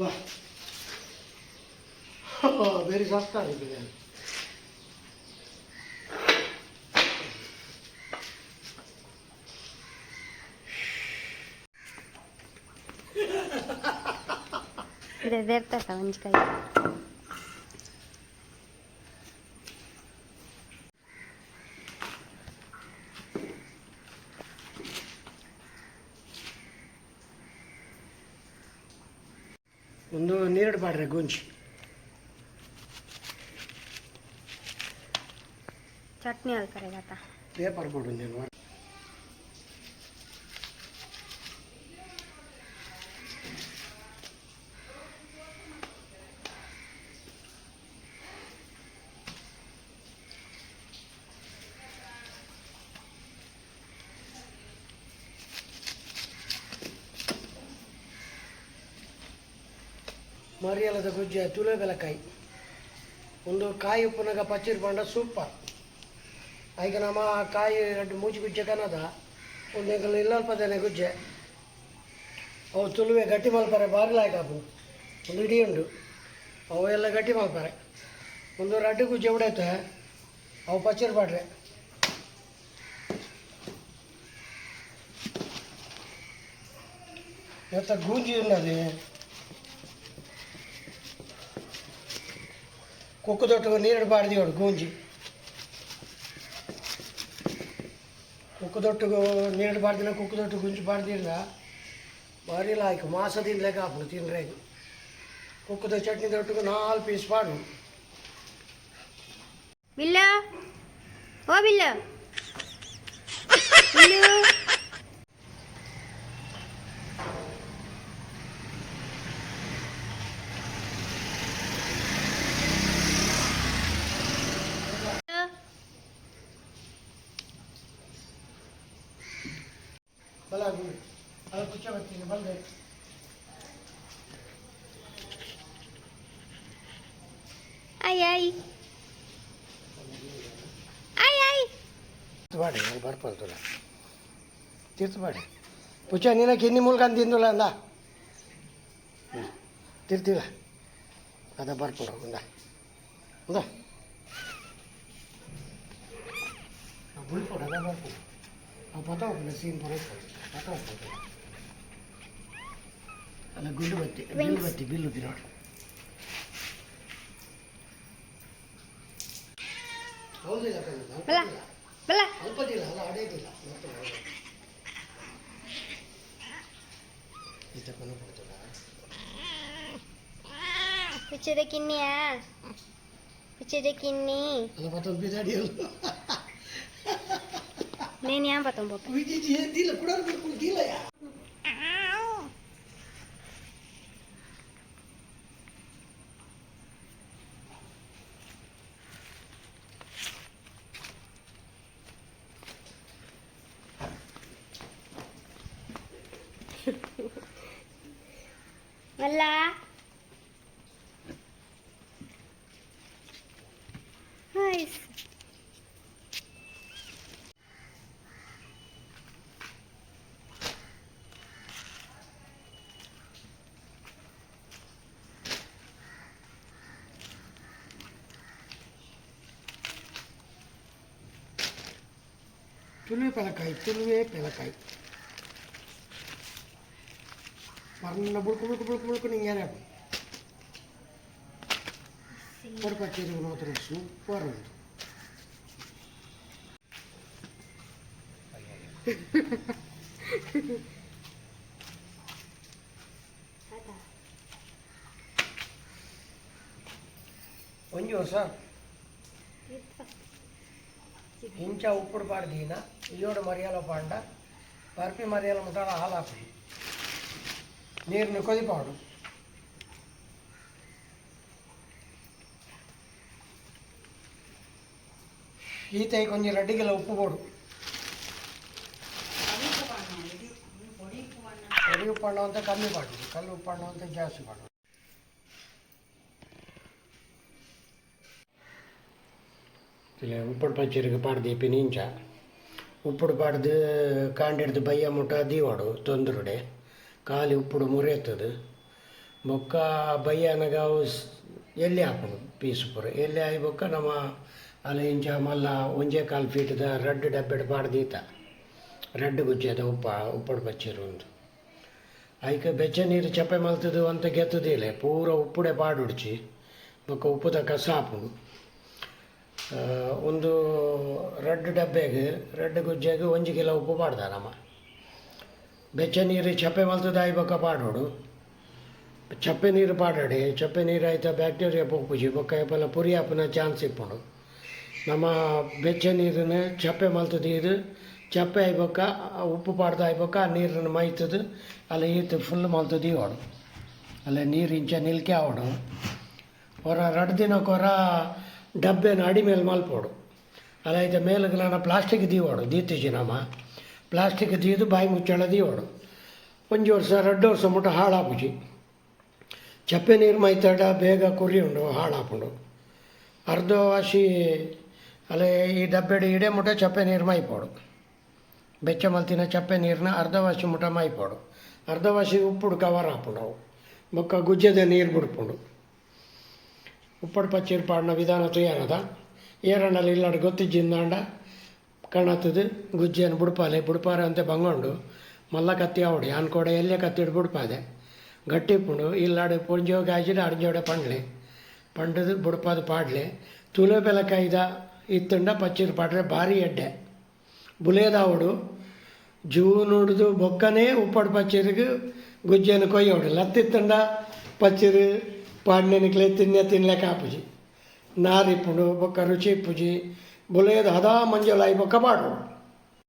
ಬಾ ಬೇರೆ ಸಾಕ್ತಾ ಇದ್ದೀನಿ. ಇದೆರ್ತ ವಂಚಿಕಾಯಿ ಒಂದು ನೀರು ಬಾಡ್ರೆ ಗುಂಜಿ ಚಟ್ನಿ ಹಾಕ್ತಾರೆ ಗೊತ್ತಾ ಪೇಪರ್ ಕೊಡು ನೀನು. ಮರಿಯಲ್ಲದ ಗುಜ್ಜೆ ತುಳು ಬೆಲಕಾಯಿ ಒಂದು ಕಾಯಿ ಉಪ್ಪುನಾಗ ಪಚ್ಚಿರ್ ಬಂಡ ಸೂಪರ್. ಈಗ ನಮ್ಮ ಕಾಯಿ ಎರಡು ಮೂಜಿ ಗುಜ್ಜೆ ಕನ್ನದ ಒಂದು ಇಲ್ಲಲ್ಪದೇನೆ ಗುಜ್ಜೆ ಅವು ತುಳುವೆ ಗಟ್ಟಿ ಮಲ್ಪರೆ ಬಾರಿ ಲಾಯ್ಕ ಹಾಕು ಒಂದು ಇಡೀ ಉಂಡು ಅವು ಎಲ್ಲ ಗಟ್ಟಿ ಮಲ್ಪರೆ ಒಂದು ರಡ್ಡು ಗುಜ್ಜೆ ಉಡೈತೆ ಅವು ಪಚ್ಚಿರ್ ಬಾಡ್ರೆ ಇವತ್ತ ಗೂಂಜಿ ఉన్నది ಕುಕ್ಕು ದೊಟ್ಟು ನೀರು ಬಾಡ್ದಿ ಹೊಡು ಗೂಂಜಿ ಕುಕ್ಕು ದೊಟ್ಟಿಗೂ ನೀರು ಬಾಡ್ದಿನ ಕುಕ್ಕು ದೊಟ್ಟು ಗುಂಜಿ ಬಾಡ್ದಿಲ್ಲ ಭಾರಿ ಲಾಯ್ಕು ಮಾಸದಿಂದ ಲೆಕ್ಕ ಹಾಕು ತಿನ್ರೆ ಕುಕ್ಕುದ ಚಟ್ನಿ ದೊಟ್ಟಿಗೂ 4 ಪೀಸ್ ಪಾಡು. ಬಿಲ್ಲ ಓ ಬಿಲ್ಲ ಬಿಲ್ಲು ಬಲ ಅದು ಕುಚ್ಚ ಬರ್ತೀನಿ ಬಂದೆ ಆಯ್ ಆಯ್ ಆಯ್ ಆಯ್ ಬಾಡಿ ಬರ್ಪಲ್ತಲ್ಲ ತೀರ್ಥ ಬಾಡಿ ಪುಚ್ಚ ನೀನಕ್ಕೆ ಎಣ್ಣೆ ಮೂಲಕ ಅಂತಿಂದಿಲ್ಲ ಅಂದ ತಿರ್ತಿಲ್ಲ ಅದ ಬರ್ಪಡ ಒಂದ ಹೌದಾ ಬುಲ್ಪಡ ಅದ ಬರ್ಪಡ ನಾವು ಪತ ಹೋಗ್ಬಿಡ ಸೀನ್ ಬರೋದು ಪತ ಹೋಗ್ಬೋದು ಅಲ್ಲ ಗುಂಡು ಬತ್ತಿ ಬಿಲ್ಲು ನೋಡಿ ಹೌದಿಲ್ಲ ಅಲ್ಪದಿಲ್ಲ ಅಲ್ಲ ಅಡೆಯದಿಲ್ಲ ಇತಕ್ಕೂ ಕೊಡ್ತದ ಹುಚ್ಚಿದ ಕಿನ್ನಿಯಾ ಹುಚ್ಚಿದ ಕಿನ್ನಿ ಅಲ್ಲ ಮತ್ತೊಂದು ಬಿದಾಡಿಯಲ್ಲ నేను ఏం పతం పోతా దీనిలో కూడా దీలయా మళ్ళా నైస్ ತುಳುವೆ ಪೆಲಕಾಯಿ ಮರನ್ನ ಬುಳ್ಕು ನಿಂಗೆ ಯಾರು ಪಚ್ಚೇರಿ ಮಾತ್ರ ಸೂಪರ್ ಉಂಟು. ಒಂಜಿ ವರ್ಷ ಇಂಚ ಉಪ್ಪುಡು ಪಾಡ್ದೀನ ಇಯೋಡು ಮರಿಯಾಲ ಪಾಂಡ ಬರ್ಪಿ ಮರಿಯಾಲ ಮುಟ್ಟಾಡ ಹಾಲು ಹಾಕಿ ನೀರನ್ನು ಕೊದಿಪಾಡು ಈತೈ ಕೊಂಚ ರಡ್ಡಿಗೆಲ್ಲ ಉಪ್ಪು ಕೊಡು పొడి ఉప్పు అన్నం అంతా కమ్మి పడుతుంది కళ్ళు ఉప్పు అన్నం అంతా జాస్తి పడుతుంది ಇಲ್ಲ ಉಪ್ಪುಡು ಪಚ್ಚರಿಗೆ ಪಾಡ್ದು ಪಿನಿಂಚ ಉಪ್ಪುಡು ಪಾಡ್ದು ಕಾಂಡಿಡ್ದು ಬಯ್ಯ ಮುಟ್ಟ ದೀವಾಡು ತೊಂದರುಡೆ ಕಾಲಿ ಉಪ್ಪುಡು ಮುರಿಯತ್ತದು ಬೊಕ್ಕ ಬಯ್ಯನಗ ಅವು ಎಲ್ಲಿ ಹಾಕೋದು ಪೀಸ್ ಪೂರ ಎಲ್ಲಿ ಆಯ್ ಬೊಕ್ಕ ನಮ್ಮ ಅಲ್ಲಿ ಇಂಚ ಮಲ್ಲ 1.25 ಫೀಟ್ದ ರಡ್ಡು ಡಬ್ಬೆಡ್ ಪಾಡ್ದೀತ ರಡ್ಡು ಗುಜ್ಜದ ಉಪ್ಪಡು ಬಚ್ಚಿರು ಒಂದು ಐಕೆ ಬೆಚ್ಚ ನೀರು ಚಪ್ಪೆ ಮಲ್ತದು ಅಂತ ಗೆತ್ತದಿಲ್ಲ ಪೂರ ಉಪ್ಪುಡೆ ಪಾಡುಡ್ಚಿ ಬೊಕ್ಕ ಉಪ್ಪುದ ಕಸ ಹಾಪುಡು ಒಂದು ರಡ್ಡು ಡಬ್ಬೆಗೆ ರಡ್ಡು ಗುಜ್ಜೆಗೆ 1 ಕಿಲೋ ಉಪ್ಪು ಪಾಡ್ದ ನಮ್ಮ ಬೆಚ್ಚ ನೀರು ಚಪ್ಪೆ ಮಲ್ತದ ಆಯ್ ಬೊಕ್ಕ ಪಾಡೋಡು ಚಪ್ಪೆ ನೀರು ಪಾಡಾಡಿ ಚಪ್ಪೆ ನೀರು ಆಯ್ತಾ ಬ್ಯಾಕ್ಟೀರಿಯಾ ಪೋಪುಜಿ ಬೊಕ್ಕ ಎಪ್ಪಲ ಪುರಿ ಹಾಪನ ಚಾನ್ಸ್ ಇಪ್ಪುಂಡು ನಮ್ಮ ಬೆಚ್ಚ ನೀರನ್ನ ಚಪ್ಪೆ ಮಲ್ತದ ಇದು ಚಪ್ಪೆ ಆಯ್ಬೊಕ್ಕ ಉಪ್ಪು ಪಾಡ್ದು ಆಯ್ಬೊಕ್ಕ ಆ ನೀರನ್ನು ಮೈತದು ಅಲ್ಲ ಈತು ಫುಲ್ ಮಲ್ತದು ಇವಡು ಅಲ್ಲ ನೀರು ಇಂಚ ನಿಲ್ಕೆ ಆವಡು ಹೊರ 2 ದಿನಕ್ಕೆ ಹೊರ ಡಬ್ಬೆನ ಅಡಿ ಮೇಲೆ ಮಲ್ಪೋಡು ಅಲ್ಲ ಇದು ಮೇಲುಗಲ ಪ್ಲಾಸ್ಟಿಕ್ ದೀವೋಡು ದೀತಿಜಿ ನಮ್ಮ ಪ್ಲಾಸ್ಟಿಕ್ ದೀದು ಬಾಯಿ ಮುಚ್ಚಳ ದೀವೋಡು 1 ವರ್ಷ 2 ವರ್ಷ ಮುಟ್ಟ ಹಾಳಾಪುಜಿ ಚಪ್ಪೆ ನೀರು ಮೈತಾಡ ಬೇಗ ಕುರಿ ಉಂಡು ಹಾಳಾಪುಂಡು ಅರ್ಧ ವಾಸಿ ಅಲ್ಲೇ ಈ ಡಬ್ಬೆಡು ಇಡೇ ಮುಟ್ಟ ಚಪ್ಪೆ ನೀರು ಮೈಪೋಡು ಬೆಚ್ಚ ಮಲ್ತಿನ ಚಪ್ಪೆ ನೀರನ್ನ ಅರ್ಧ ವಾಸಿ ಮುಟ್ಟ ಮೈಪೋಡು ಅರ್ಧ ವಾಸಿ ಉಪ್ಪುಡು ಕವರ್ ಹಾಪುಂಡು ಅವು ಬೊಕ್ಕ ಗುಜ್ಜದ ನೀರು ಬಿಡ್ಪುಂಡು ಉಪ್ಪಡು ಪಚ್ಚಿರು ಪಾಡಿನ ವಿಧಾನ ತುಯ್ಯಾನದ ಏರಣ್ಣಲ್ಲಿ ಇಲ್ಲಾಡು ಗೊತ್ತಿಜ್ಜಿಂದಾಂಡ ಕಣತದು ಗುಜ್ಜೆಯನ್ನು ಬುಡ್ಪಾರೆ ಅಂತ ಬಂಗೊಂಡು ಮಲ್ಲ ಕತ್ತಿ ಆವಡಿ ಅನ್ಕೋಡೆ ಎಲ್ಲೇ ಕತ್ತಿಡು ಬುಡ್ಪಾದೆ ಗಟ್ಟಿ ಪುಂಡು ಇಲ್ಲಾಡು ಪುಂಜೋಗಿ ಹಾಜಿಡು ಅರ್ಜೋಡೆ ಪಂಡದು ಬುಡ್ಪಾದು ಪಾಡ್ಲೆ ತುಲೆ ಬೆಲಕಾಯ್ದ ಇತ್ತಂಡ ಪಚ್ಚಿರು ಪಾಡ್ರೆ ಭಾರಿ ಎಡ್ಡೆ ಬುಲೇದಾವಡು ಜೂನ್ ಹುಡ್ದು ಬೊಕ್ಕನೇ ಉಪ್ಪಡು ಪಚ್ಚಿರಿಗೆ ಗುಜ್ಜೆಯನ್ನು ಕೊಯ್ಯೋಡು ಲತ್ತಿತ್ತಂಡ ಪಚ್ಚಿರು ಪಾಡ್ನೆನಿಕ್ಲೆ ತಿನ್ಲೆಕ್ಕ ಹಾಪುಜಿ ನಾರಿಪ್ಪುಂಡು ಬೊಕ್ಕ ರುಚಿ ಇಪ್ಪುಜಿ ಬುಲೇದು ಹದಾ ಮಂಜಲಾಯಿ ಬೊಕ್ಕ ಪಾಡೋಡು